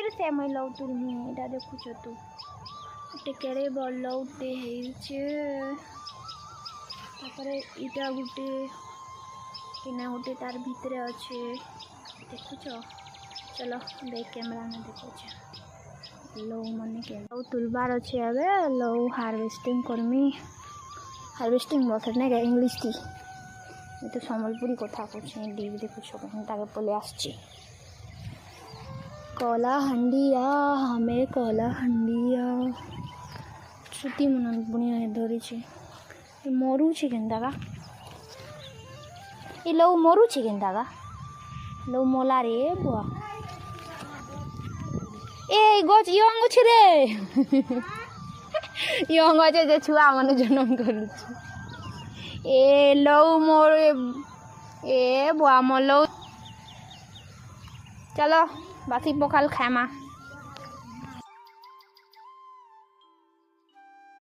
फिर से मैं लौ तुलमी एटा देखुछ तू टेकेरे बड़ लौटे हेइछे तापरे इटा गुटे किना गुटे तार भितरे अच्छे देखुछ चलो देख कैमरा में देखुछ लौ मन के लौ तुलबार अच्छे आबे लौ हार्वेस्टिंग करमी हार्वेस्टिंग बफर नहीं इंग्लिश थी ये तो सम्बलपुरी कथा कुछ डीव देखुछ ताके पले आसछि कला हंडिया हमें कला हंडिया श्रुति मन बुनिया धरी मरु केनता ये लौ मरु केनता लौ मला रे बुआ ए गछ यंग अछि रे यंग अछि जे छुआ मन जन्म करू ए लौ मोर ए बुआ मो लौ चलो बासी पखाल खामा।